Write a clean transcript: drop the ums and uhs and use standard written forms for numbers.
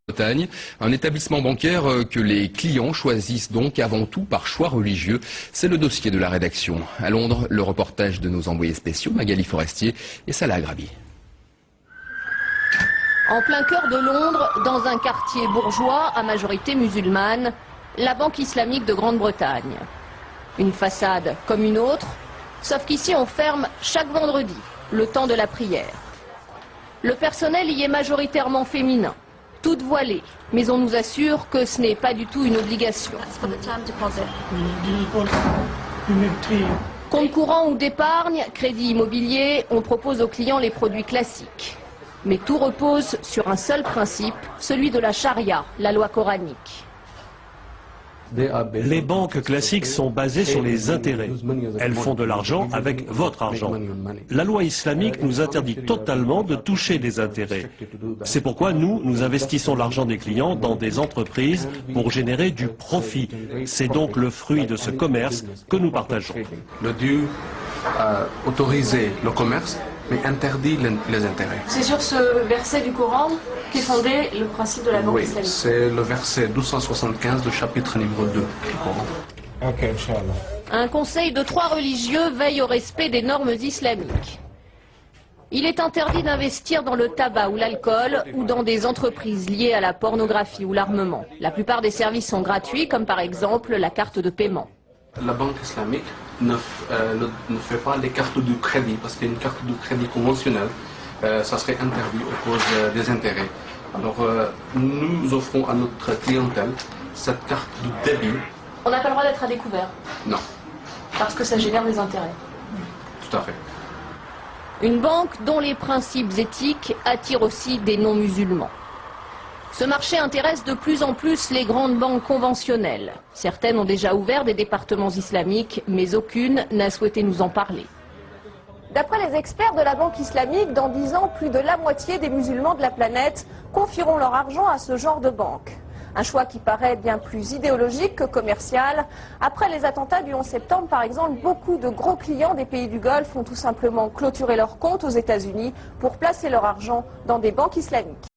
Bretagne, un établissement bancaire que les clients choisissent donc avant tout par choix religieux. C'est le dossier de la rédaction. À Londres, le reportage de nos envoyés spéciaux, Magali Forestier et Salah Agrabi. En plein cœur de Londres, dans un quartier bourgeois à majorité musulmane, la Banque islamique de Grande-Bretagne. Une façade comme une autre, sauf qu'ici on ferme chaque vendredi, le temps de la prière. Le personnel y est majoritairement féminin, toutes voilées, mais on nous assure que ce n'est pas du tout une obligation. Compte courant ou d'épargne, crédit immobilier, on propose aux clients les produits classiques. Mais tout repose sur un seul principe, celui de la charia, la loi coranique. Les banques classiques sont basées sur les intérêts. Elles font de l'argent avec votre argent. La loi islamique nous interdit totalement de toucher les intérêts. C'est pourquoi nous investissons l'argent des clients dans des entreprises pour générer du profit. C'est donc le fruit de ce commerce que nous partageons. Le Dieu a autorisé le commerce, mais interdit les intérêts. C'est sur ce verset du Coran qu'est fondé le principe de la banque islamique. C'est le verset 1275 du chapitre numéro 2 du Coran. Un conseil de 3 religieux veille au respect des normes islamiques. Il est interdit d'investir dans le tabac ou l'alcool ou dans des entreprises liées à la pornographie ou l'armement. La plupart des services sont gratuits, comme par exemple la carte de paiement. La banque islamique ne fait pas les cartes de crédit, parce qu'une carte de crédit conventionnelle, ça serait interdit à cause des intérêts. Alors nous offrons à notre clientèle cette carte de débit. On n'a pas le droit d'être à découvert. Non. Parce que ça génère des intérêts. Tout à fait. Une banque dont les principes éthiques attirent aussi des non-musulmans. Ce marché intéresse de plus en plus les grandes banques conventionnelles. Certaines ont déjà ouvert des départements islamiques, mais aucune n'a souhaité nous en parler. D'après les experts de la Banque islamique, dans 10 ans, plus de la moitié des musulmans de la planète confieront leur argent à ce genre de banque. Un choix qui paraît bien plus idéologique que commercial. Après les attentats du 11 septembre, par exemple, beaucoup de gros clients des pays du Golfe ont tout simplement clôturé leurs comptes aux États-Unis pour placer leur argent dans des banques islamiques.